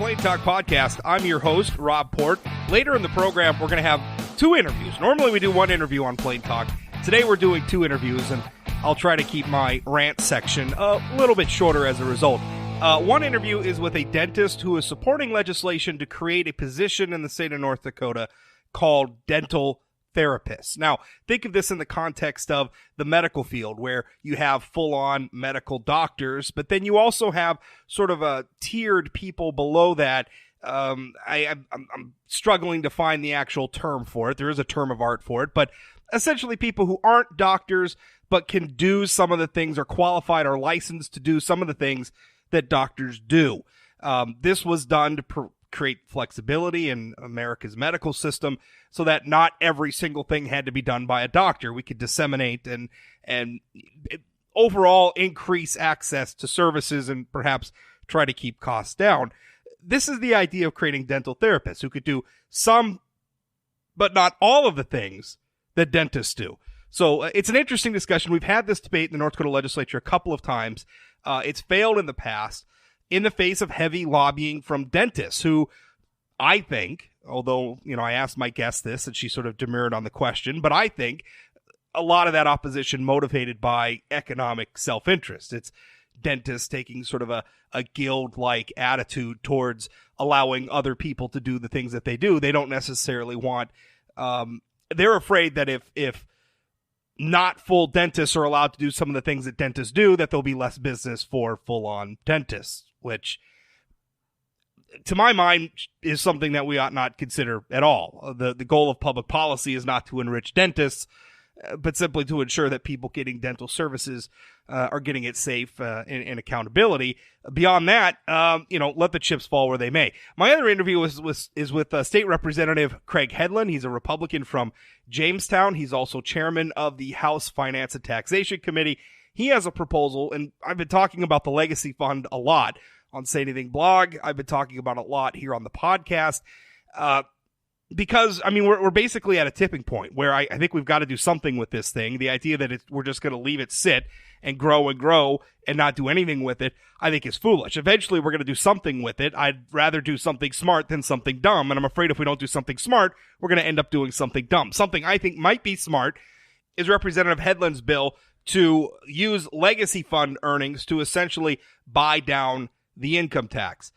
Plain Talk Podcast. I'm your host, Rob Port. Later in the program, we're going to have two interviews. Normally, we do one interview on Plain Talk. Today, we're doing two interviews, and I'll try to keep my rant section a little bit shorter as a result. One interview is with a dentist who is supporting legislation to create a position in the state of North Dakota called dental therapists. Now, think of this in the context of the medical field, where you have full-on medical doctors, but then you also have sort of a tiered people below that. I'm struggling to find the actual term for it. There is a term of art for it, but essentially people who aren't doctors but can do some of the things, or qualified or licensed to do some of the things that doctors do. This was done to create flexibility in America's medical system so that not every single thing had to be done by a doctor. We could disseminate and overall increase access to services and perhaps try to keep costs down. This is the idea of creating dental therapists who could do some, but not all of the things that dentists do. So it's an interesting discussion. We've had this debate in the North Dakota legislature a couple of times. It's failed in the past in the face of heavy lobbying from dentists who, I think, although, I asked my guest this and she sort of demurred on the question, but I think a lot of that opposition motivated by economic self-interest. It's dentists taking sort of a guild-like attitude towards allowing other people to do the things that they do. They don't necessarily want, they're afraid that if not full dentists are allowed to do some of the things that dentists do, that there'll be less business for full-on dentists, which, to my mind, is something that we ought not consider at all. The goal of public policy is not to enrich dentists, but simply to ensure that people getting dental services are getting it safe and accountability. Beyond that, let the chips fall where they may. My other interview is with State Representative Craig Headland. He's a Republican from Jamestown. He's also chairman of the House Finance and Taxation Committee. He has a proposal, and I've been talking about the Legacy Fund a lot on Say Anything blog. I've been talking about it a lot here on the podcast. Because, we're basically at a tipping point where I think we've got to do something with this thing. The idea that we're just going to leave it sit and grow and not do anything with it, I think is foolish. Eventually, we're going to do something with it. I'd rather do something smart than something dumb. And I'm afraid if we don't do something smart, we're going to end up doing something dumb. Something I think might be smart is Representative Headland's bill to use legacy fund earnings to essentially buy down the income tax.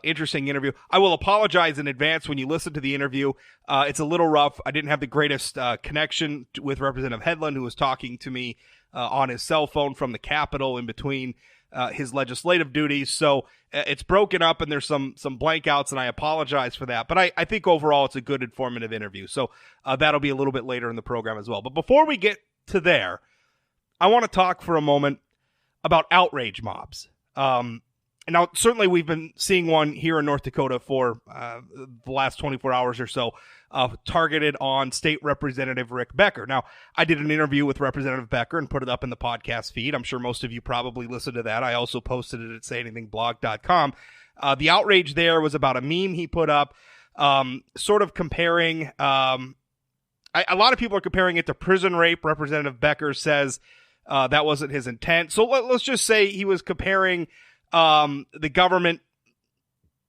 Interesting interview. I will apologize in advance when you listen to the interview. It's a little rough. I didn't have the greatest connection with Representative Headland, who was talking to me on his cell phone from the Capitol in between his legislative duties. So it's broken up and there's some blankouts, and I apologize for that. But I think overall it's a good, informative interview. So that'll be a little bit later in the program as well. But before we get to there, I want to talk for a moment about outrage mobs. Now, certainly we've been seeing one here in North Dakota for the last 24 hours or so, targeted on State Representative Rick Becker. Now, I did an interview with Representative Becker and put it up in the podcast feed. I'm sure most of you probably listened to that. I also posted it at sayanythingblog.com. The outrage there was about a meme he put up, sort of comparing, a lot of people are comparing it to prison rape. Representative Becker says that wasn't his intent. So let's just say he was comparing the government,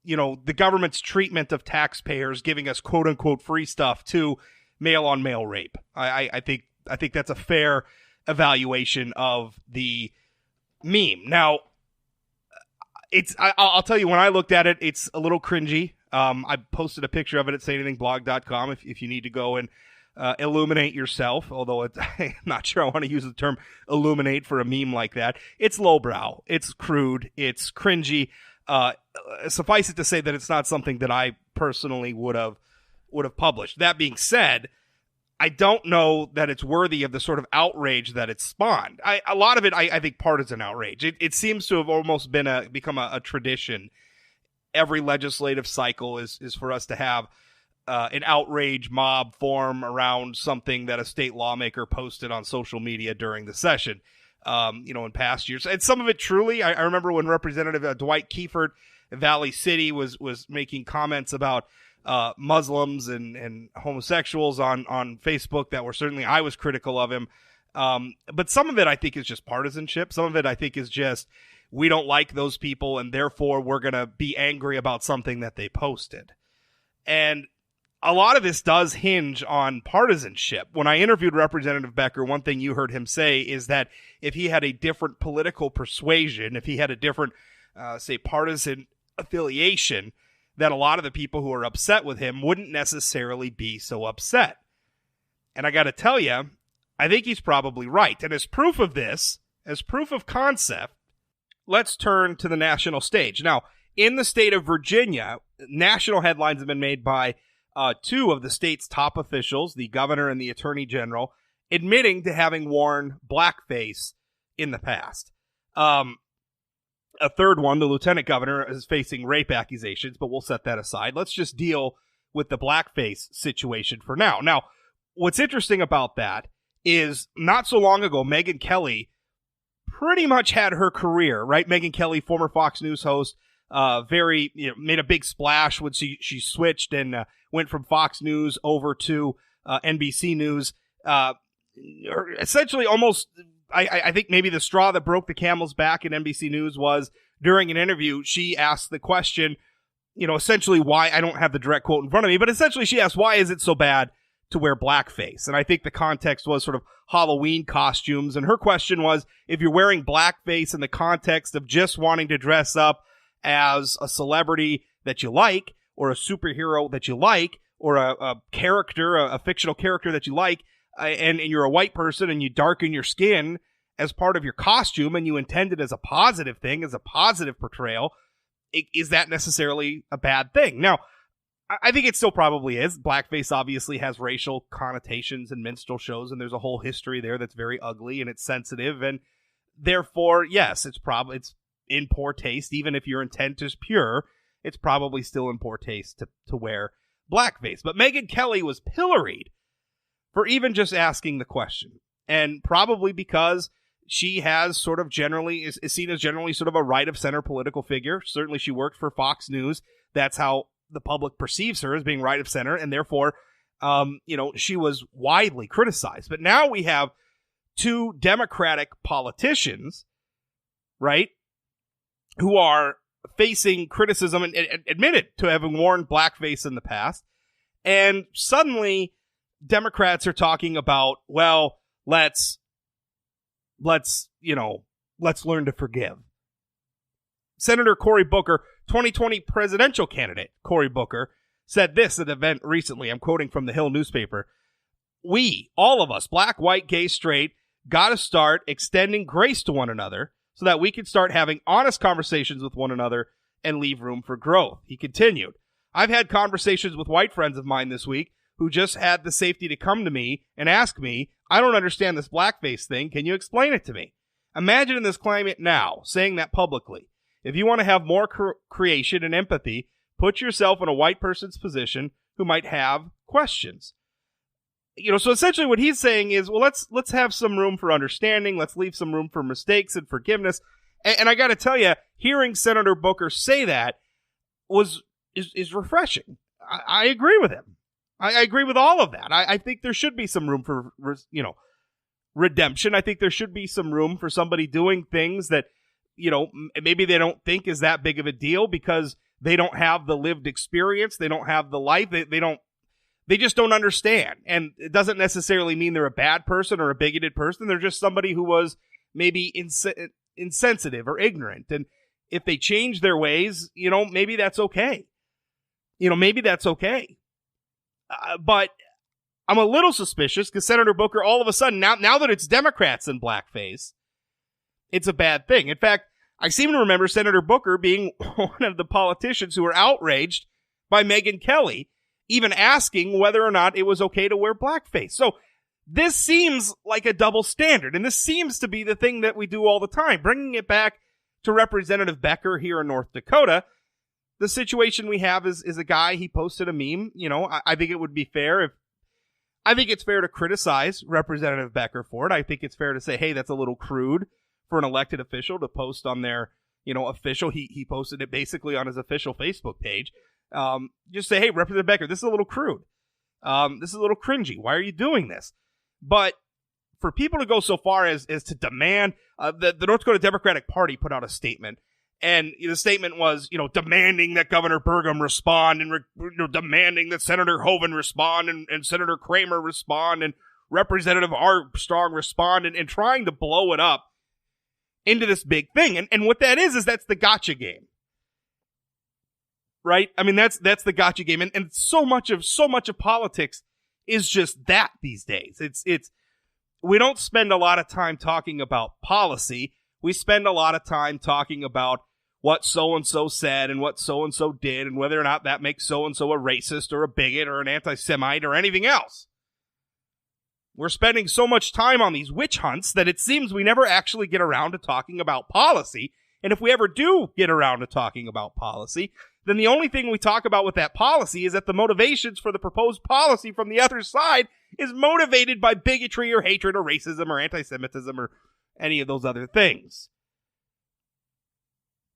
the government's treatment of taxpayers giving us quote unquote free stuff to male on male rape. I think that's a fair evaluation of the meme. Now, I'll tell you, when I looked at it, it's a little cringy. I posted a picture of it at sayanythingblog.com if you need to go and illuminate yourself, although I'm not sure I want to use the term illuminate for a meme like that. It's lowbrow, it's crude, it's cringy. Suffice it to say that it's not something that I personally would have published. That being said, I don't know that it's worthy of the sort of outrage that it spawned. A lot of it, I think, partisan outrage. It seems to have almost become a tradition. Every legislative cycle is for us to have an outrage mob form around something that a state lawmaker posted on social media during the session, in past years. And some of it truly, I remember when Representative Dwight Kiefert in Valley City was making comments about Muslims and homosexuals on Facebook that were certainly, I was critical of him. But some of it I think is just partisanship. Some of it I think is just, we don't like those people, and therefore we're going to be angry about something that they posted. And a lot of this does hinge on partisanship. When I interviewed Representative Becker, one thing you heard him say is that if he had a different political persuasion, if he had a different, say, partisan affiliation, that a lot of the people who are upset with him wouldn't necessarily be so upset. And I got to tell you, I think he's probably right. And as proof of this, as proof of concept, let's turn to the national stage. Now, in the state of Virginia, national headlines have been made by two of the state's top officials, the governor and the attorney general, admitting to having worn blackface in the past. A third one, the lieutenant governor, is facing rape accusations, but we'll set that aside. Let's just deal with the blackface situation for now. Now, what's interesting about that is not so long ago, Megyn Kelly pretty much had her career, right? Megyn Kelly, former Fox News host, made a big splash when she switched and went from Fox News over to NBC News. Essentially, almost, I think maybe the straw that broke the camel's back in NBC News was during an interview, she asked the question, essentially why, I don't have the direct quote in front of me, but essentially she asked, why is it so bad to wear blackface? And I think the context was sort of Halloween costumes. And her question was, if you're wearing blackface in the context of just wanting to dress up as a celebrity that you like, or a superhero that you like, or a character, a fictional character that you like, and you're a white person and you darken your skin as part of your costume and you intend it as a positive thing, as a positive portrayal, is that necessarily a bad thing? Now, I think it still probably is. Blackface obviously has racial connotations in minstrel shows, and there's a whole history there that's very ugly and it's sensitive, and therefore, yes, it's in poor taste. Even if your intent is pure, it's probably still in poor taste to wear blackface. But Megyn Kelly was pilloried for even just asking the question, and probably because she has sort of is seen as generally sort of a right-of-center political figure. Certainly she worked for Fox News. That's how the public perceives her, as being right of center, and therefore, she was widely criticized. But now we have two Democratic politicians, right, who are facing criticism and admitted to having worn blackface in the past, and suddenly Democrats are talking about, well, let's learn to forgive. Senator Cory Booker, 2020 presidential candidate Cory Booker, said this at an event recently. I'm quoting from the Hill newspaper. We, all of us, black, white, gay, straight, got to start extending grace to one another so that we can start having honest conversations with one another and leave room for growth. He continued, I've had conversations with white friends of mine this week who just had the safety to come to me and ask me, I don't understand this blackface thing. Can you explain it to me? Imagine in this climate now, saying that publicly. If you want to have more creation and empathy, put yourself in a white person's position who might have questions. So essentially what he's saying is, well, let's have some room for understanding. Let's leave some room for mistakes and forgiveness. And I got to tell you, hearing Senator Booker say that is refreshing. I agree with him. I agree with all of that. I think there should be some room for, redemption. I think there should be some room for somebody doing things that, maybe they don't think is that big of a deal because they don't have the lived experience. They don't have the life. They just don't understand. And it doesn't necessarily mean they're a bad person or a bigoted person. They're just somebody who was maybe insensitive or ignorant. And if they change their ways, maybe that's okay. But I'm a little suspicious because Senator Booker, all of a sudden, now that it's Democrats in blackface, it's a bad thing. In fact, I seem to remember Senator Booker being one of the politicians who were outraged by Megyn Kelly, even asking whether or not it was okay to wear blackface. So this seems like a double standard, and this seems to be the thing that we do all the time. Bringing it back to Representative Becker here in North Dakota, the situation we have is a guy, he posted a meme. I think it would be fair I think it's fair to criticize Representative Becker for it. I think it's fair to say, hey, that's a little crude for an elected official to post on their, official. He posted it basically on his official Facebook page. Just say, hey, Representative Becker, this is a little crude. This is a little cringy. Why are you doing this? But for people to go so far as to demand, the North Dakota Democratic Party put out a statement, and the statement was, demanding that Governor Burgum respond, and demanding that Senator Hoeven respond, and Senator Kramer respond, and Representative Armstrong respond, and trying to blow it up into this big thing. And what that is that's the gotcha game. Right? I mean, that's the gotcha game. And so much of politics is just that these days. We don't spend a lot of time talking about policy. We spend a lot of time talking about what so-and-so said and what so-and-so did and whether or not that makes so-and-so a racist or a bigot or an anti-Semite or anything else. We're spending so much time on these witch hunts that it seems we never actually get around to talking about policy. And if we ever do get around to talking about policy, then the only thing we talk about with that policy is that the motivations for the proposed policy from the other side is motivated by bigotry or hatred or racism or anti-Semitism or any of those other things.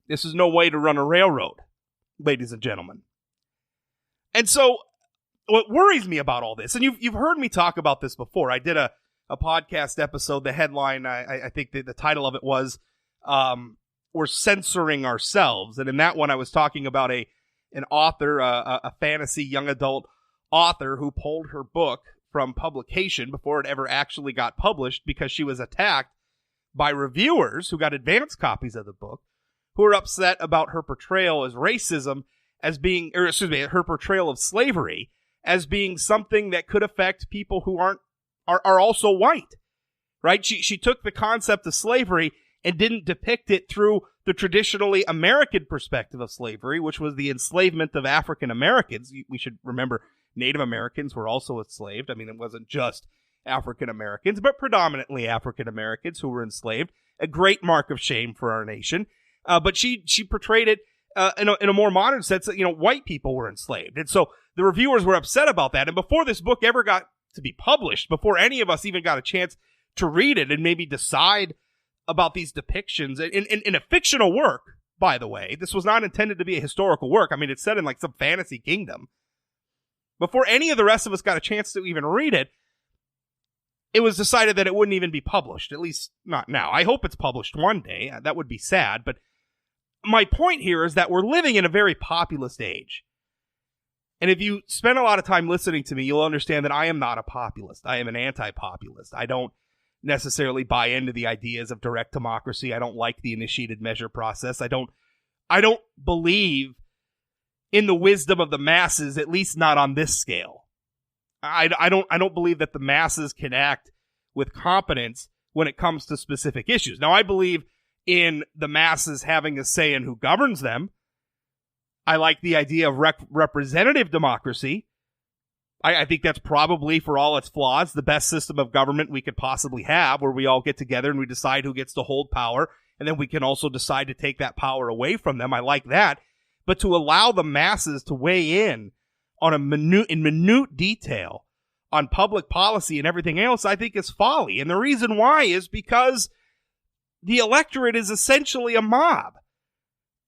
This is no way to run a railroad, ladies and gentlemen. And so what worries me about all this, and you've heard me talk about this before. I did a podcast episode. The headline, I think the title of it was, we're censoring ourselves. And in that one, I was talking about an author, a fantasy young adult author who pulled her book from publication before it ever actually got published because she was attacked by reviewers who got advance copies of the book, who were upset about her portrayal as racism her portrayal of slavery as being something that could affect people who are also white, right? She took the concept of slavery and didn't depict it through the traditionally American perspective of slavery, which was the enslavement of African Americans. We should remember Native Americans were also enslaved. I mean, it wasn't just African Americans, but predominantly African Americans who were enslaved. A great mark of shame for our nation. But she portrayed it in a more modern sense that, white people were enslaved. And so the reviewers were upset about that. And before this book ever got to be published, before any of us even got a chance to read it and maybe decide about these depictions in a fictional work, by the way, this was not intended to be a historical work. I mean, it's set in like some fantasy kingdom. Before any of the rest of us got a chance to even read it, it was decided that it wouldn't even be published, at least not now. I hope it's published one day. That would be sad. But my point here is that we're living in a very populist age. And if you spend a lot of time listening to me, you'll understand that I am not a populist. I am an anti-populist. I don't necessarily buy into the ideas of direct democracy. I don't like the initiated measure process. I don't believe in the wisdom of the masses, at least not on this scale. I don't believe that the masses can act with competence when it comes to specific issues. Now, I believe in the masses having a say in who governs them. I like the idea of representative democracy. I think that's probably, for all its flaws, the best system of government we could possibly have, where we all get together and we decide who gets to hold power, and then we can also decide to take that power away from them. I like that. But to allow the masses to weigh in on minute detail on public policy and everything else, I think is folly. And the reason why is because the electorate is essentially a mob.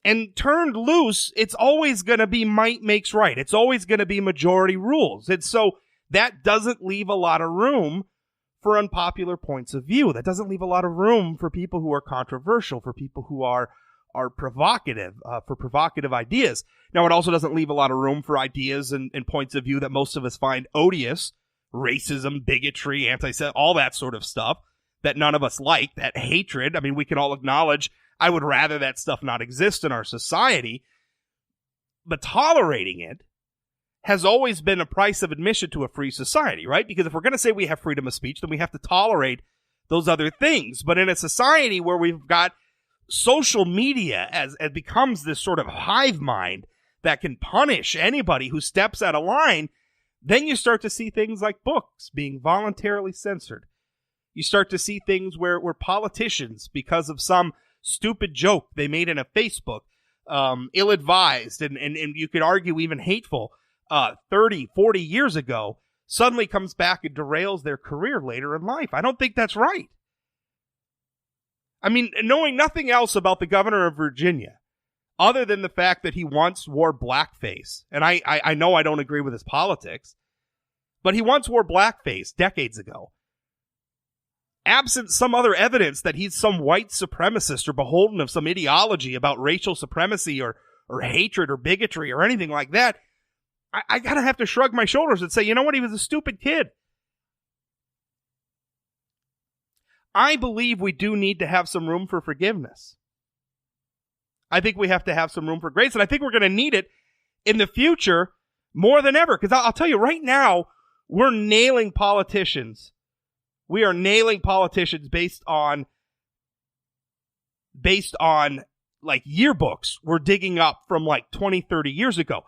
And turned loose, it's always going to be might makes right. It's always going to be majority rules. And so that doesn't leave a lot of room for unpopular points of view. That doesn't leave a lot of room for people who are controversial, for people who are provocative, for provocative ideas. Now, it also doesn't leave a lot of room for ideas and points of view that most of us find odious. Racism, bigotry, anti-Semitism, all that sort of stuff that none of us like, that hatred. I mean, we can all acknowledge I would rather that stuff not exist in our society, but tolerating it has always been a price of admission to a free society, right? Because if we're going to say we have freedom of speech, then we have to tolerate those other things. But in a society where we've got social media as it becomes this sort of hive mind that can punish anybody who steps out of line, then you start to see things like books being voluntarily censored. You start to see things where politicians, because of some stupid joke they made in a Facebook, ill-advised, and you could argue even hateful, 30, 40 years ago, suddenly comes back and derails their career later in life. I don't think that's right. I mean, knowing nothing else about the governor of Virginia, other than the fact that he once wore blackface, and I know I don't agree with his politics, but he once wore blackface decades ago. absent some other evidence that he's some white supremacist or beholden of some ideology about racial supremacy or hatred or bigotry or anything like that, I gotta have to shrug my shoulders and say, you know what, he was a stupid kid. I believe we do need to have some room for forgiveness. I think we have to have some room for grace, and I think we're going to need it in the future more than ever. Because I'll tell you, right now, we're nailing politicians. We are nailing politicians based on like yearbooks we're digging up from like 20, 30 years ago.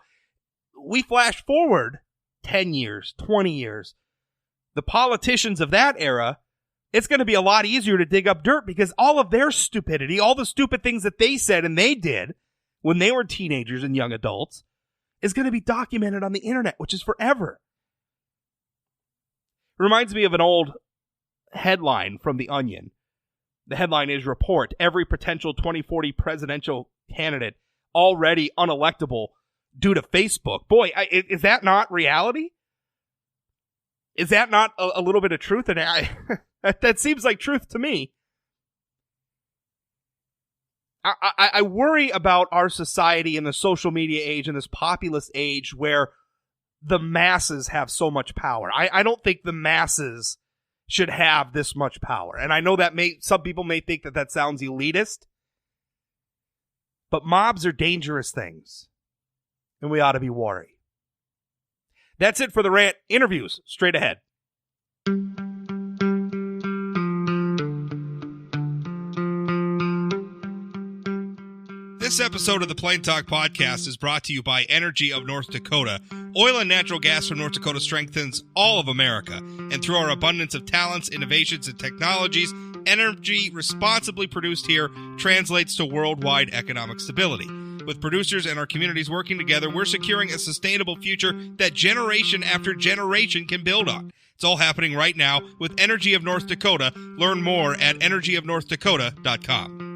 We flash forward 10 years, 20 years. The politicians of that era, it's going to be a lot easier to dig up dirt because all of their stupidity, all the stupid things that they said and they did when they were teenagers and young adults, is going to be documented on the internet, which is forever. Reminds me of an old headline from The Onion. The headline is, "Report, every potential 2040 presidential candidate already unelectable due to Facebook." Boy, is that not reality? Is that not a little bit of truth? And that seems like truth to me. I worry about our society in the social media age and this populist age where the masses have so much power. I don't think the masses should have this much power. And I know that some people may think that sounds elitist, but mobs are dangerous things, and we ought to be wary. That's it for the rant. Interviews straight ahead. This episode of the Plain Talk Podcast is brought to you by Energy of North Dakota. Oil and natural gas from North Dakota strengthens all of America. And through our abundance of talents, innovations, and technologies, energy responsibly produced here translates to worldwide economic stability. With producers and our communities working together, we're securing a sustainable future that generation after generation can build on. It's all happening right now with Energy of North Dakota. Learn more at energyofnorthdakota.com.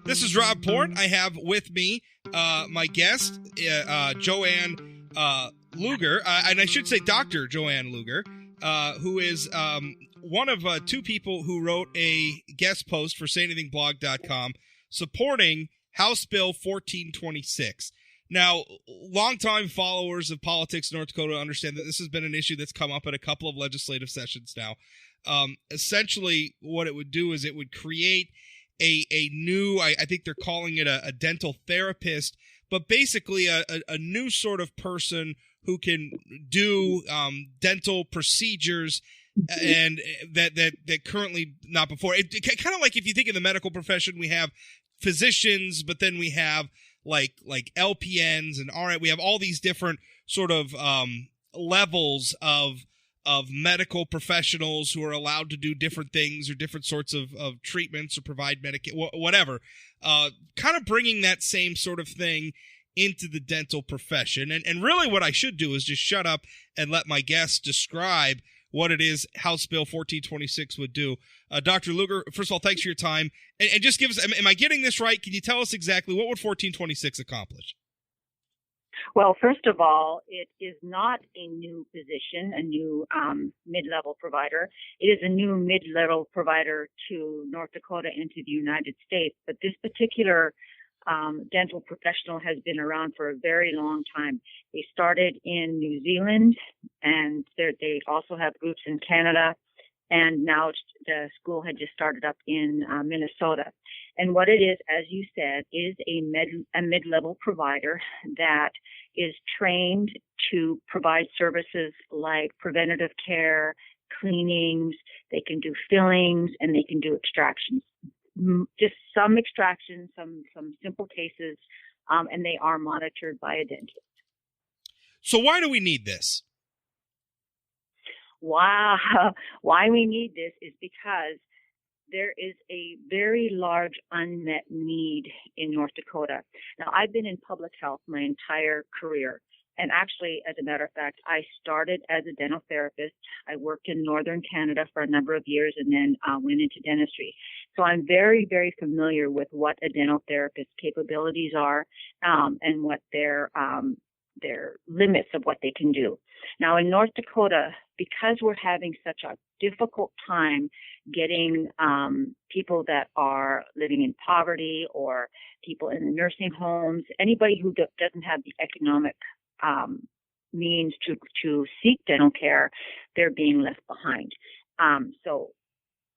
This is Rob Port. I have with me my guest, Joanne Luger, and I should say Dr. Joanne Luger, who is one of two people who wrote a guest post for SayAnythingBlog.com supporting House Bill 1426. Now, longtime followers of politics in North Dakota understand that this has been an issue that's come up at a couple of legislative sessions now. Essentially, what it would do is it would create a new, I think they're calling it a dental therapist, but basically a new sort of person who can do dental procedures and that currently not before. It kind of like if you think in the medical profession, we have physicians, but then we have like LPNs and we have all these different sort of levels of medical professionals who are allowed to do different things or different sorts of treatments or provide whatever, kind of bringing that same sort of thing into the dental profession. And really what I should do is just shut up and let my guests describe what it is House Bill 1426 would do. Dr. Luger, first of all, thanks for your time. And just give us, am I getting this right? Can you tell us exactly what would 1426 accomplish? Well, first of all, it is not a new position, a new mid-level provider. It is a new mid-level provider to North Dakota and to the United States. But this particular dental professional has been around for a very long time. They started in New Zealand, and they also have roots in Canada. And now the school had just started up in Minnesota. And what it is, as you said, is a mid-level provider that is trained to provide services like preventative care, cleanings, they can do fillings, and they can do extractions. Just some extractions, some simple cases, and they are monitored by a dentist. So why do we need this? Why we need this is because there is a very large unmet need in North Dakota. Now, I've been in public health my entire career. And actually, as a matter of fact, I started as a dental therapist. I worked in northern Canada for a number of years and then went into dentistry. So I'm very, very familiar with what a dental therapist's capabilities are, and what their limits of what they can do. Now in North Dakota, because we're having such a difficult time getting people that are living in poverty or people in nursing homes, anybody who doesn't have the economic means to seek dental care, they're being left behind. So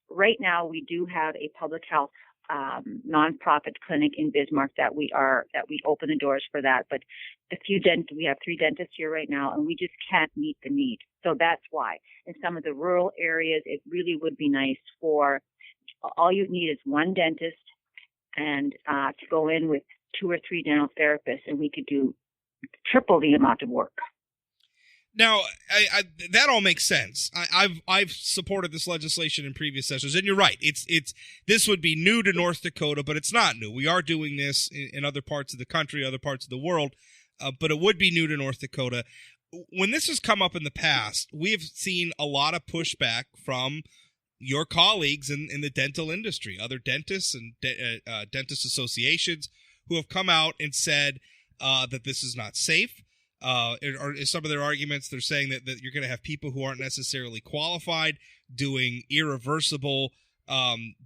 right now we do have a public health nonprofit clinic in Bismarck that we open the doors for that. But we have 3 dentists here right now, and we just can't meet the need. So that's why. In some of the rural areas, it really would be nice for all you need is one dentist and to go in with 2 or 3 dental therapists, and we could do triple the amount of work. Now, that all makes sense. I've supported this legislation in previous sessions, and you're right. This would be new to North Dakota, but it's not new. We are doing this in other parts of the country, other parts of the world, but it would be new to North Dakota. When this has come up in the past, we have seen a lot of pushback from your colleagues in the dental industry, other dentists and dentist associations who have come out and said that this is not safe. Or some of their arguments, they're saying that you're going to have people who aren't necessarily qualified doing irreversible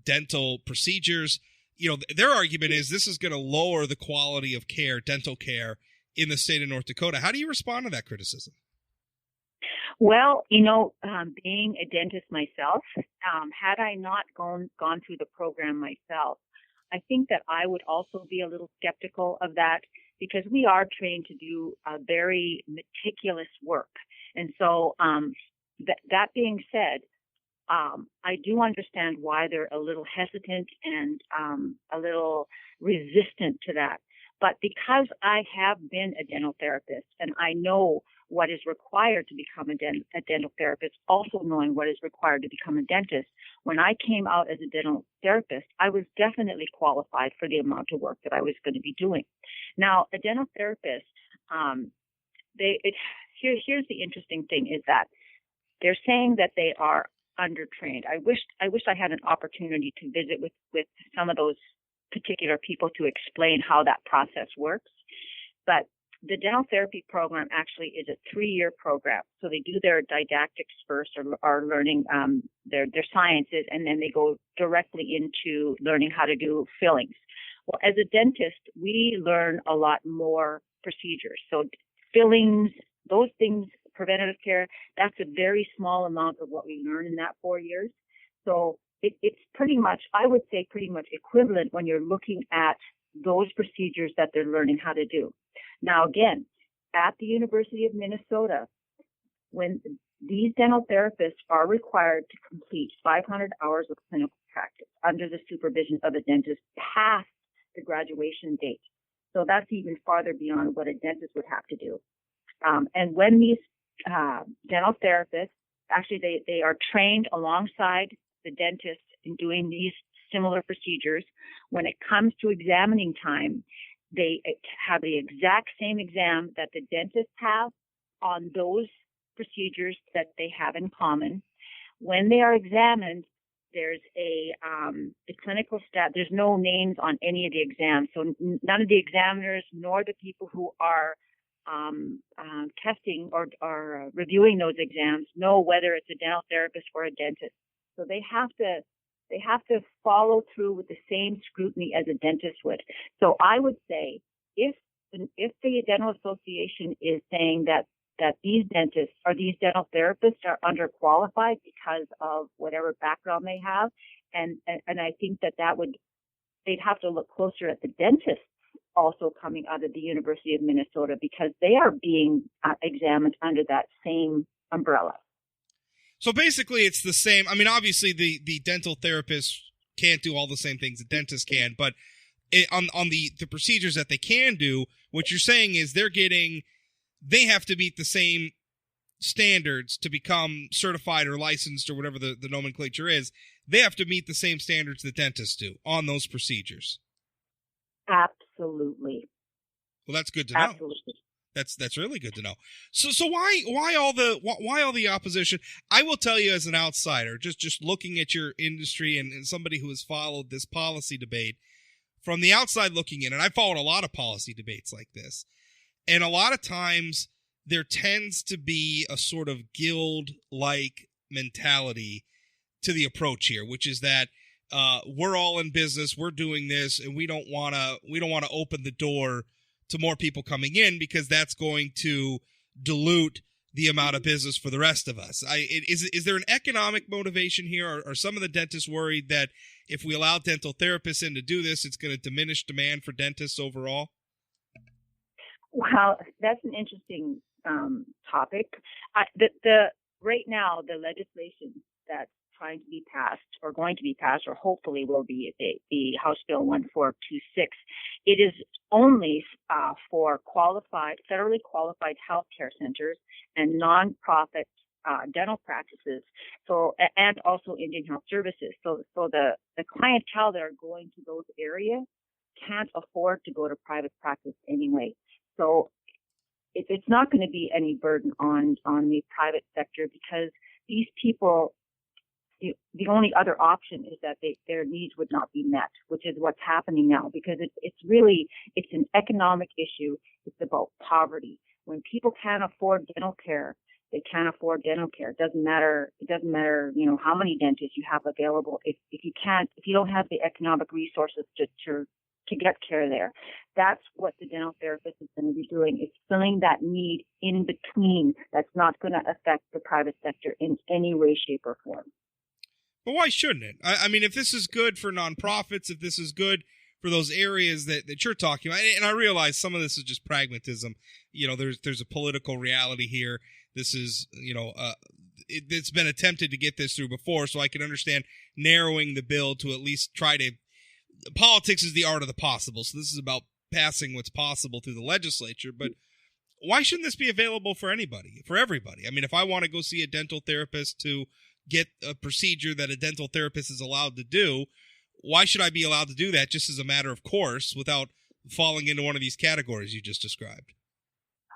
dental procedures. You know, their argument is this is going to lower the quality of care, dental care, in the state of North Dakota. How do you respond to that criticism? Well, being a dentist myself, had I not gone through the program myself, I think that I would also be a little skeptical of that, because we are trained to do very meticulous work. And so that being said, I do understand why they're a little hesitant and a little resistant to that. But because I have been a dental therapist and I know what is required to become a dental therapist, also knowing what is required to become a dentist, when I came out as a dental therapist, I was definitely qualified for the amount of work that I was going to be doing. Now, a dental therapist, here's the interesting thing is that they're saying that they are undertrained. I wish I had an opportunity to visit with some of those particular people to explain how that process works. But the dental therapy program actually is a 3-year program. So they do their didactics first, or learning their sciences, and then they go directly into learning how to do fillings. Well, as a dentist, we learn a lot more procedures. So fillings, those things, preventative care, that's a very small amount of what we learn in that 4 years. So it's pretty much, I would say, pretty much equivalent when you're looking at those procedures that they're learning how to do. Now, again, at the University of Minnesota, when these dental therapists are required to complete 500 hours of clinical practice under the supervision of a dentist past the graduation date. So that's even farther beyond what a dentist would have to do. And when these dental therapists, actually they are trained alongside the dentist in doing these similar procedures, when it comes to examining time, they have the exact same exam that the dentists have on those procedures that they have in common. When they are examined, there's the clinical staff, there's no names on any of the exams. So none of the examiners nor the people who are testing or reviewing those exams know whether it's a dental therapist or a dentist. So they have to follow through with the same scrutiny as a dentist would. So I would say if the dental association is saying that these dentists or these dental therapists are underqualified because of whatever background they have, and I think they'd have to look closer at the dentists also coming out of the University of Minnesota, because they are being examined under that same umbrella. So basically it's the same. I mean, obviously the dental therapists can't do all the same things the dentist can, but on the procedures that they can do, what you're saying is they have to meet the same standards to become certified or licensed or whatever the nomenclature is. They have to meet the same standards the dentists do on those procedures. Absolutely. Well, that's good to know. Absolutely. That's really good to know. So why all the opposition? I will tell you as an outsider, just looking at your industry and somebody who has followed this policy debate from the outside looking in, and I followed a lot of policy debates like this, and a lot of times there tends to be a sort of guild-like mentality to the approach here, which is that we're all in business, we're doing this, and we don't want to open the door to more people coming in because that's going to dilute the amount of business for the rest of us. Is there an economic motivation here? Are some of the dentists worried that if we allow dental therapists in to do this, it's going to diminish demand for dentists overall? Well, that's an interesting topic. Right now, the legislation that's trying to be passed or going to be passed or hopefully will be the House Bill 1426. It is only for federally qualified healthcare centers and nonprofit dental practices. So, and also Indian Health Services. So the clientele that are going to those areas can't afford to go to private practice anyway. So it's not going to be any burden on the private sector because these people, the only other option is that their needs would not be met, which is what's happening now because it's an economic issue. It's about poverty. When people can't afford dental care, they can't afford dental care. It doesn't matter, how many dentists you have available. If you don't have the economic resources to get care there. That's what the dental therapist is going to be doing, is filling that need in between that's not going to affect the private sector in any way, shape, or form. But why shouldn't it? I mean, if this is good for nonprofits, if this is good for those areas that you're talking about, and I realize some of this is just pragmatism. There's a political reality here. This is, it's been attempted to get this through before, so I can understand narrowing the bill to at least try to. Politics is the art of the possible, so this is about passing what's possible through the legislature, but why shouldn't this be available for everybody? I mean, if I want to go see a dental therapist to get a procedure that a dental therapist is allowed to do, why should I be allowed to do that just as a matter of course without falling into one of these categories you just described?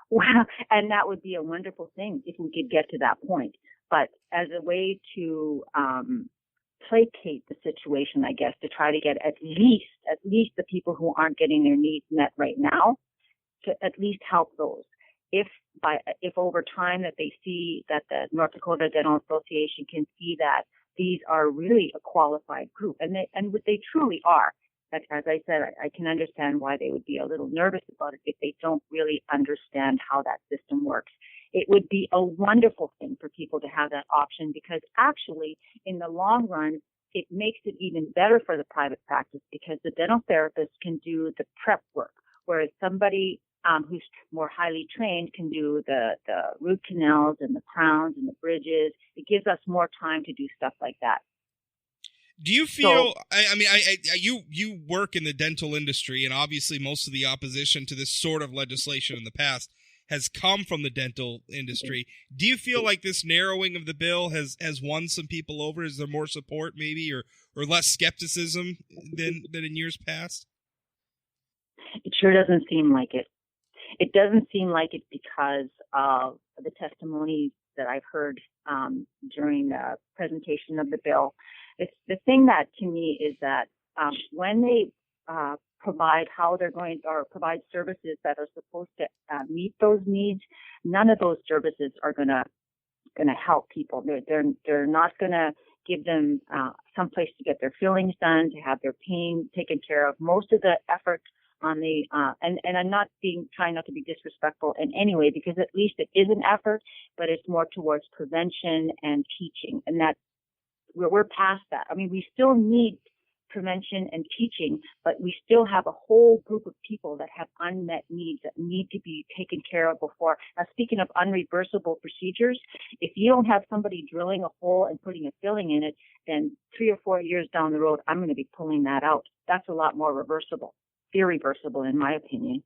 Well, and that would be a wonderful thing if we could get to that point. But as a way to placate the situation, I guess, to try to get at least the people who aren't getting their needs met right now, to at least help those. If over time that they see that the North Dakota Dental Association can see that these are really a qualified group, and they truly are. That, as I said, I can understand why they would be a little nervous about it if they don't really understand how that system works. It would be a wonderful thing for people to have that option because actually, in the long run, it makes it even better for the private practice because the dental therapist can do the prep work, whereas somebody who's more highly trained can do the root canals and the crowns and the bridges. It gives us more time to do stuff like that. Do you feel? You work in the dental industry, and obviously most of the opposition to this sort of legislation in the past has come from the dental industry. Do you feel like this narrowing of the bill has won some people over? Is there more support maybe or less skepticism than in years past? It sure doesn't seem like it. It doesn't seem like it because of the testimonies that I've heard during the presentation of the bill. It's the thing that to me is that when they provide how they're going or provide services that are supposed to meet those needs, none of those services are going to help people. They're not going to give them some place to get their fillings done, to have their pain taken care of. Most of the effort on the and I'm not trying not to be disrespectful in any way because at least it is an effort, but it's more towards prevention and teaching, and that we're past that. I mean, we still need prevention and teaching, but we still have a whole group of people that have unmet needs that need to be taken care of before. Now, speaking of unreversible procedures, if you don't have somebody drilling a hole and putting a filling in it, then 3 or 4 years down the road, I'm going to be pulling that out. That's a lot more irreversible, in my opinion.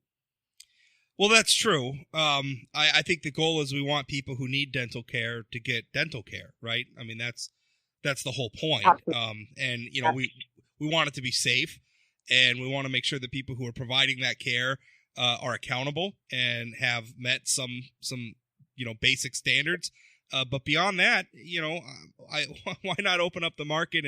Well, that's true. I think the goal is we want people who need dental care to get dental care, right? I mean, that's the whole point. And, we want it to be safe, and we want to make sure that people who are providing that care are accountable and have met some basic standards. But beyond that, why not open up the market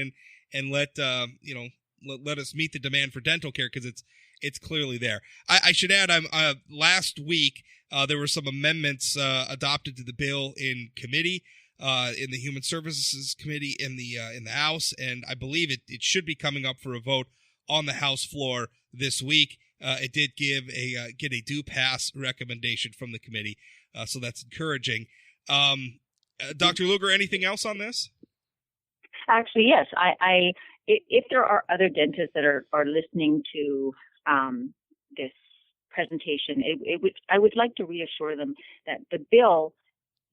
and let us meet the demand for dental care, because it's clearly there. I should add, last week there were some amendments adopted to the bill in committee, in the Human Services Committee in the House, and I believe it should be coming up for a vote on the House floor this week. It did get a do pass recommendation from the committee, so that's encouraging. Dr. Luger, anything else on this? Actually, yes. If there are other dentists that are listening to this presentation, I would like to reassure them that the bill,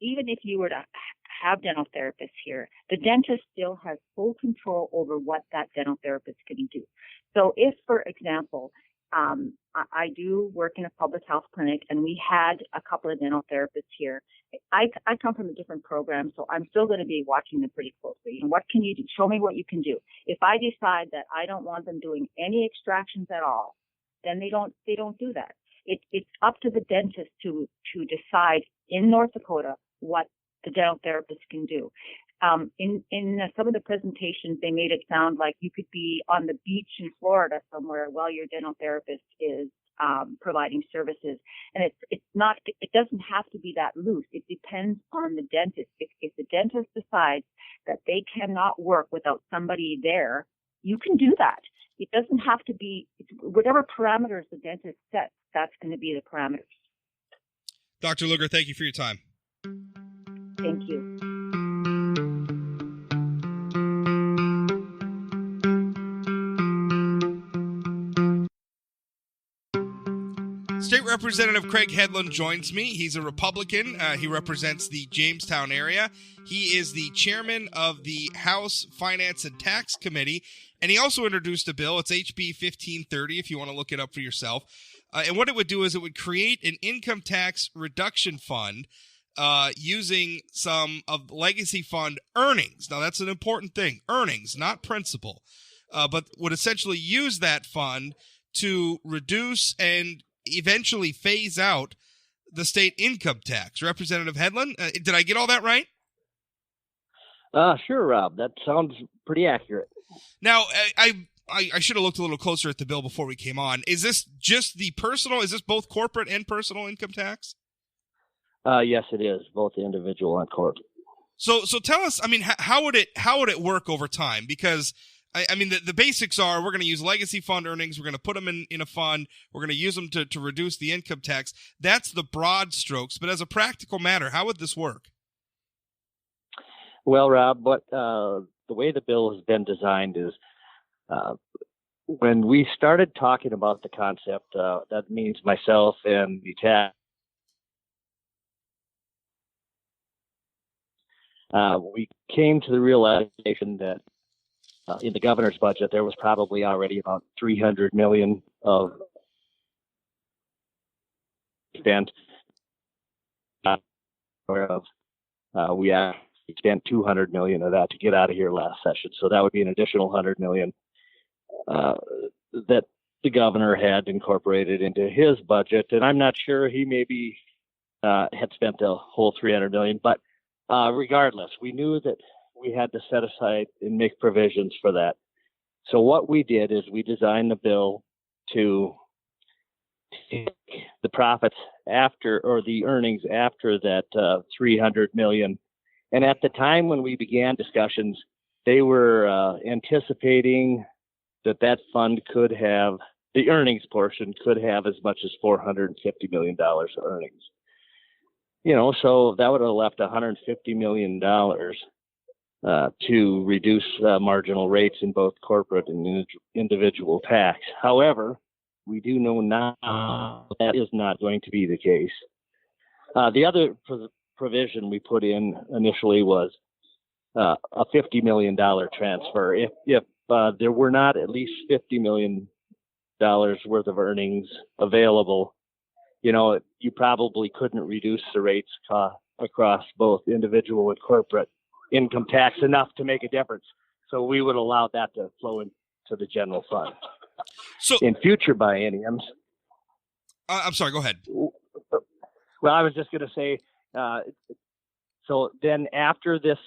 even if you were to have dental therapists here, the dentist still has full control over what that dental therapist can do. So if, for example, I do work in a public health clinic, and we had a couple of dental therapists here. I come from a different program, so I'm still going to be watching them pretty closely. And what can you do? Show me what you can do. If I decide that I don't want them doing any extractions at all, then they don't do that. It's up to the dentist to decide in North Dakota what the dental therapist can do. In some of the presentations, they made it sound like you could be on the beach in Florida somewhere while your dental therapist is providing services. And it's not, it doesn't have to be that loose. It depends on the dentist. If the dentist decides that they cannot work without somebody there, you can do that. It doesn't have to be, whatever parameters the dentist sets, that's going to be the parameters. Dr. Luger, thank you for your time. Thank you. State Representative Craig Headland joins me. He's a Republican. He represents the Jamestown area. He is the chairman of the House Finance and Tax Committee, and he also introduced a bill. It's HB 1530, if you want to look it up for yourself. And what it would do is it would create an income tax reduction fund using some of legacy fund earnings. Now, that's an important thing. Earnings, not principal. But would essentially use that fund to reduce and eventually phase out the state income tax. Representative Headland, did I get all that right? Sure, Rob. That sounds pretty accurate. Now, I should have looked a little closer at the bill before we came on. Is this just the personal? Is this both corporate and personal income tax? Yes, it is, both individual and corporate. So tell us, I mean, how would it work over time? Because I mean, the basics are we're going to use legacy fund earnings. We're going to put them in a fund. We're going to use them to reduce the income tax. That's the broad strokes. But as a practical matter, how would this work? Well, Rob, the way the bill has been designed is when we started talking about the concept, that means myself and the tax, we came to the realization that in the governor's budget, there was probably already about $300 million of spent. We actually spent $200 million of that to get out of here last session, so that would be an additional $100 million that the governor had incorporated into his budget. And I'm not sure he maybe had spent the whole $300 million, but regardless, we knew that we had to set aside and make provisions for that. So what we did is we designed the bill to take the profits after, or the earnings after that $300 million. And at the time when we began discussions, they were anticipating that fund could have, the earnings portion could have as much as $450 million of earnings. So that would have left $150 million to reduce marginal rates in both corporate and individual tax. However, we do know now that is not going to be the case. The other provision we put in initially was a $50 million transfer. If there were not at least $50 million worth of earnings available, you probably couldn't reduce the rates across both individual and corporate income tax enough to make a difference. So we would allow that to flow into the general fund. So in future bienniums, I'm sorry, go ahead. Well, I was just going to say, so then after this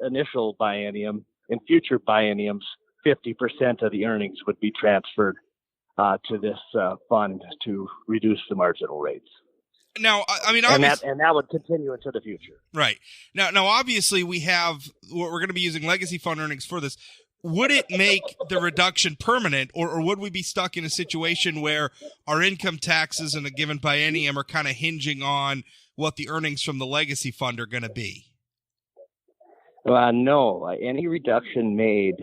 initial biennium, in future bienniums, 50% of the earnings would be transferred to this fund to reduce the marginal rates. Now, I mean, and that would continue into the future. Right. Now, obviously, we're going to be using legacy fund earnings for this. Would it make the reduction permanent, or would we be stuck in a situation where our income taxes in a given biennium are kind of hinging on what the earnings from the legacy fund are going to be? No. Any reduction made,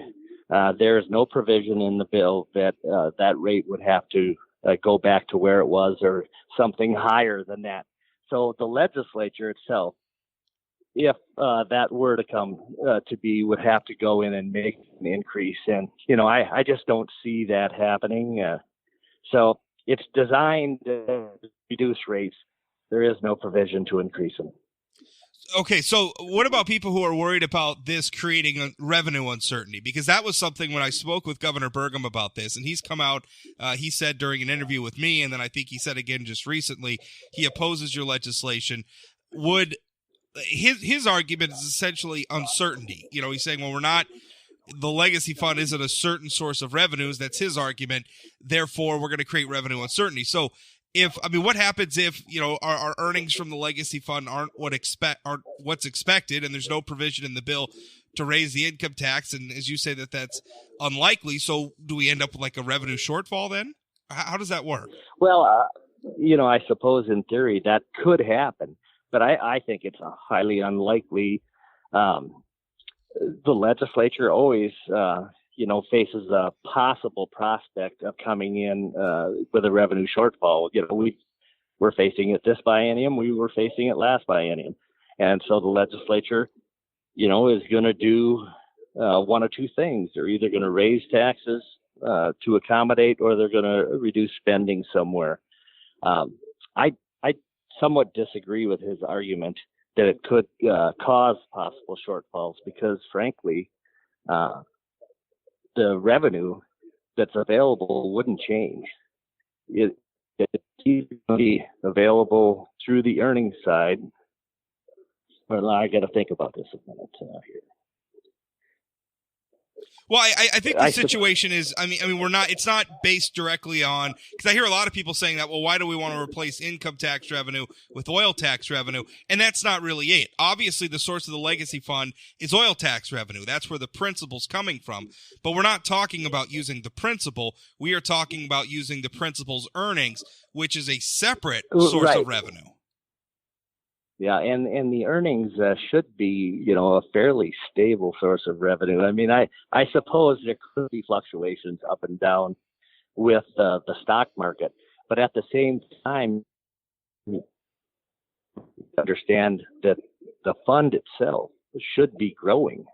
there is no provision in the bill that that rate would have to go back to where it was or something higher than that. So the legislature itself, if that were to come to be, would have to go in and make an increase. And, I just don't see that happening. So it's designed to reduce rates. There is no provision to increase them. Okay, so what about people who are worried about this creating a revenue uncertainty? Because that was something when I spoke with Governor Burgum about this, and he's come out, he said during an interview with me, and then I think he said again just recently, he opposes your legislation. His argument is essentially uncertainty. He's saying, well, the legacy fund isn't a certain source of revenues. That's his argument. Therefore, we're going to create revenue uncertainty. So what happens if, our earnings from the legacy fund aren't what's expected, and there's no provision in the bill to raise the income tax, and as you say that's unlikely, so do we end up with like a revenue shortfall then? How does that work? Well, I suppose in theory that could happen, but I think it's a highly unlikely. The legislature always faces a possible prospect of coming in with a revenue shortfall. We're facing it this biennium. We were facing it last biennium. And so the legislature, is going to do one of two things. They're either going to raise taxes to accommodate, or they're going to reduce spending somewhere. I somewhat disagree with his argument that it could cause possible shortfalls because, frankly, the revenue that's available wouldn't change. It's be available through the earnings side. Well, I got to think about this a minute here. Well, I think the situation is, it's not based directly on, because I hear a lot of people saying that, well, why do we want to replace income tax revenue with oil tax revenue? And that's not really it. Obviously, the source of the legacy fund is oil tax revenue. That's where the principal's coming from. But we're not talking about using the principal. We are talking about using the principal's earnings, which is a separate source of revenue. Yeah, and the earnings should be, a fairly stable source of revenue. I suppose there could be fluctuations up and down with the stock market, but at the same time, you understand that the fund itself should be growing.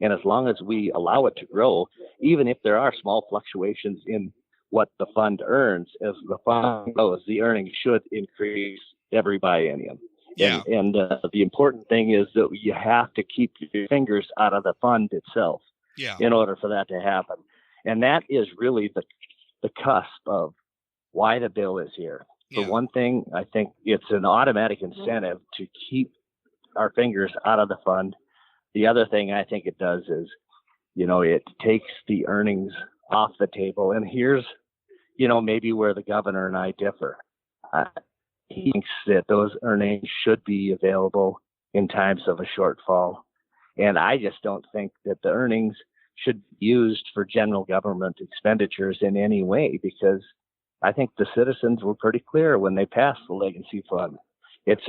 And as long as we allow it to grow, even if there are small fluctuations in what the fund earns, as the fund grows, the earnings should increase every biennium. Yeah. And the important thing is that you have to keep your fingers out of the fund itself in order for that to happen. And that is really the cusp of why the bill is here. For one thing, I think it's an automatic incentive to keep our fingers out of the fund. The other thing I think it does is, it takes the earnings off the table. And here's, maybe where the governor and I differ. He thinks that those earnings should be available in times of a shortfall. And I just don't think that the earnings should be used for general government expenditures in any way, because I think the citizens were pretty clear when they passed the legacy fund. It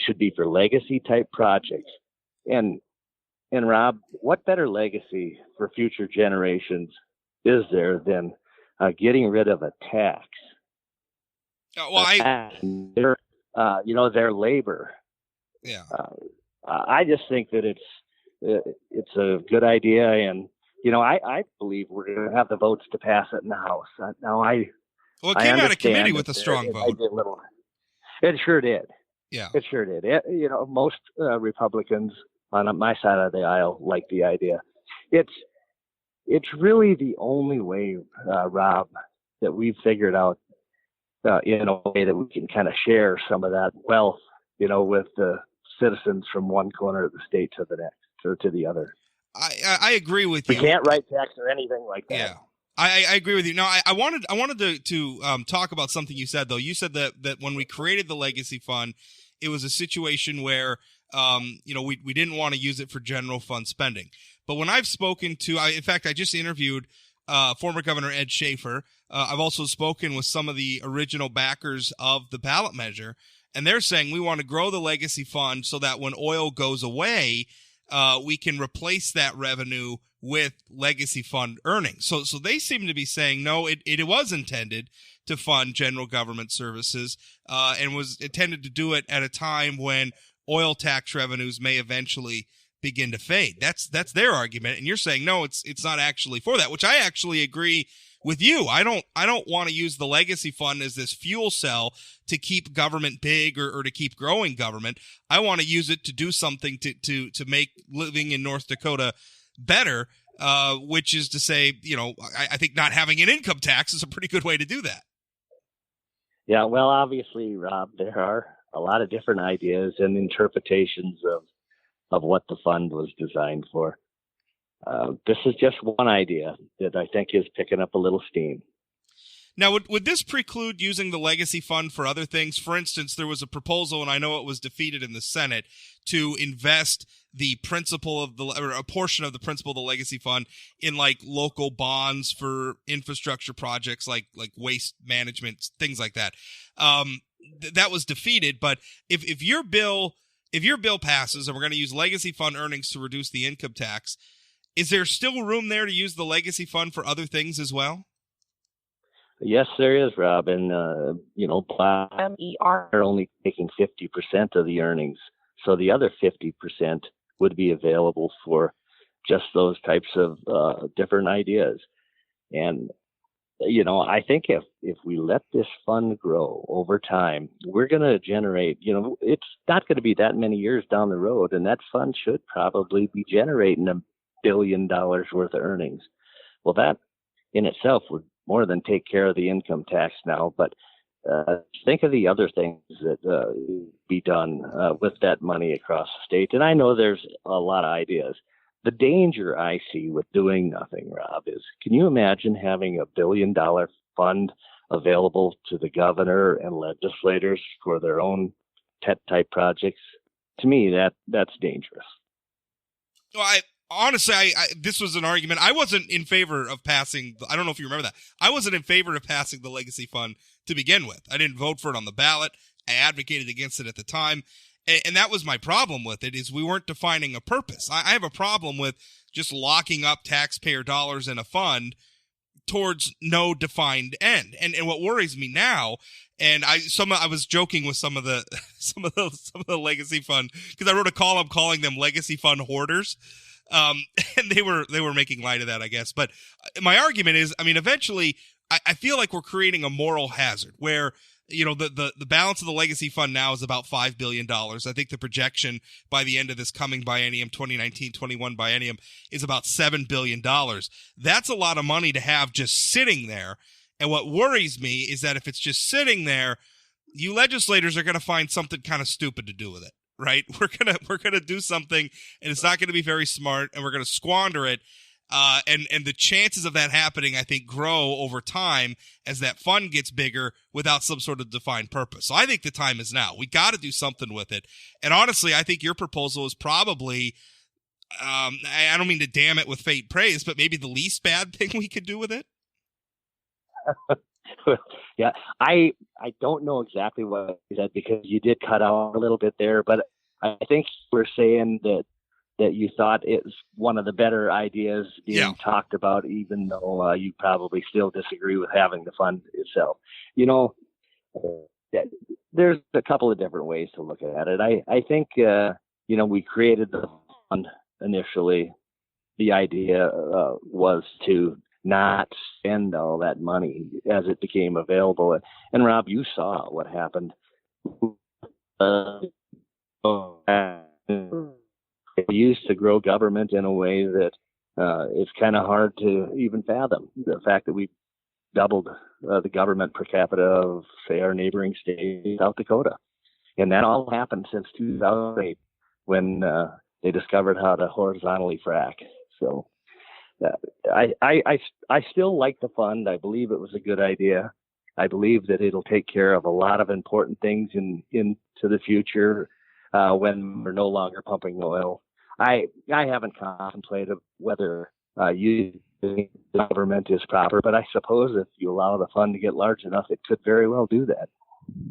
should be for legacy type projects. And Rob, what better legacy for future generations is there than getting rid of a tax? Their labor. Yeah. I just think that it's a good idea, and I believe we're going to have the votes to pass it in the House. It came out of committee with a strong vote. It sure did. Yeah, it sure did. Most Republicans on my side of the aisle like the idea. It's really the only way, Rob, that we've figured out in a way that we can kind of share some of that wealth, with the citizens from one corner of the state to the next or to the other. I agree with we you. We can't write checks or anything like that. Yeah. I agree with you. No, I wanted to talk about something you said, though. You said that when we created the legacy fund, it was a situation where we didn't want to use it for general fund spending. But when I've spoken to, in fact, I just interviewed former Governor Ed Schaefer. I've also spoken with some of the original backers of the ballot measure, and they're saying we want to grow the legacy fund so that when oil goes away, we can replace that revenue with legacy fund earnings. So they seem to be saying, no, it was intended to fund general government services and was intended to do it at a time when oil tax revenues may eventually begin to fade. That's their argument. And you're saying, no, it's not actually for that, which I actually agree with you. I don't want to use the legacy fund as this fuel cell to keep government big or to keep growing government. I want to use it to do something to make living in North Dakota better, which is to say, I think not having an income tax is a pretty good way to do that. Yeah, well, obviously, Rob, there are a lot of different ideas and interpretations of what the fund was designed for. This is just one idea that I think is picking up a little steam. Now, would this preclude using the legacy fund for other things? For instance, there was a proposal, and I know it was defeated in the Senate, to invest the principal of or a portion of the principal of the legacy fund in like local bonds for infrastructure projects like waste management, things like that. That was defeated. But if your bill passes and we're going to use legacy fund earnings to reduce the income tax, is there still room there to use the legacy fund for other things as well? Yes, there is, Rob. And, MER are only taking 50% of the earnings. So the other 50% would be available for just those types of different ideas. And, I think if we let this fund grow over time, we're going to generate, it's not going to be that many years down the road. And that fund should probably be generating $1 billion worth of earnings. Well, that in itself would more than take care of the income tax now, but think of the other things that be done with that money across the state. And I know there's a lot of ideas. The danger I see with doing nothing, Rob, is can you imagine having $1 billion fund available to the governor and legislators for their own type projects? To me, that's dangerous. Well, honestly, this was an argument. I wasn't in favor of passing. I don't know if you remember that. I wasn't in favor of passing the legacy fund to begin with. I didn't vote for it on the ballot. I advocated against it at the time. And that was my problem with it, is we weren't defining a purpose. I have a problem with just locking up taxpayer dollars in a fund towards no defined end. And what worries me now, and I was joking with some of the legacy fund, because I wrote a column calling them legacy fund hoarders. And they were making light of that, I guess. But my argument is, eventually I feel like we're creating a moral hazard where, the balance of the legacy fund now is about $5 billion. I think the projection by the end of this coming biennium, 2019-21 biennium, is about $7 billion. That's a lot of money to have just sitting there. And what worries me is that if it's just sitting there, you legislators are going to find something kind of stupid to do with it. Right? We're gonna do something, and it's not going to be very smart, and we're going to squander it. And the chances of that happening, I think, grow over time as that fund gets bigger without some sort of defined purpose. So I think the time is now. We got to do something with it. And honestly, I think your proposal is probably, I don't mean to damn it with faint praise, but maybe the least bad thing we could do with it. Yeah, I don't know exactly what you said because you did cut out a little bit there, but I think we're saying that you thought it was one of the better ideas being talked about, even though you probably still disagree with having the fund itself. There's a couple of different ways to look at it. I think, we created the fund initially. The idea was to not spend all that money as it became available. And Rob, you saw what happened. We used to grow government in a way that it's kind of hard to even fathom. The fact that we doubled the government per capita of, say, our neighboring state, South Dakota. And that all happened since 2008 when they discovered how to horizontally frack. So I still like the fund. I believe it was a good idea. I believe that it'll take care of a lot of important things into the future when we're no longer pumping oil. I haven't contemplated whether using the government is proper, but I suppose if you allow the fund to get large enough, it could very well do that.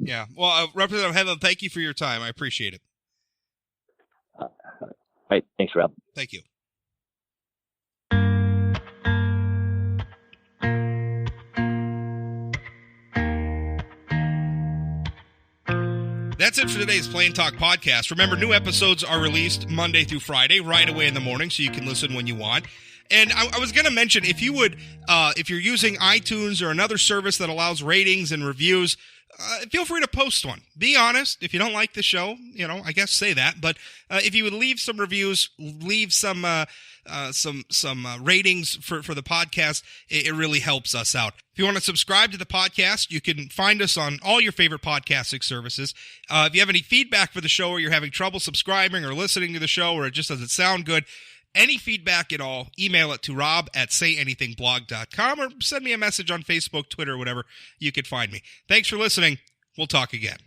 Yeah. Well, Representative Headland, thank you for your time. I appreciate it. Right. Thanks, Rob. Thank you. That's it for today's Plain Talk podcast. Remember, new episodes are released Monday through Friday, right away in the morning, so you can listen when you want. And I was going to mention, if you would, if you're using iTunes or another service that allows ratings and reviews, feel free to post one. Be honest. If you don't like the show, I guess say that. But if you would leave some reviews, leave some ratings for the podcast, it really helps us out. If you want to subscribe to the podcast, you can find us on all your favorite podcasting services. If you have any feedback for the show, or you're having trouble subscribing or listening to the show, or it just doesn't sound good, any feedback at all, email it to rob@sayanythingblog.com or send me a message on Facebook, Twitter, whatever. You can find me. Thanks for listening. We'll talk again.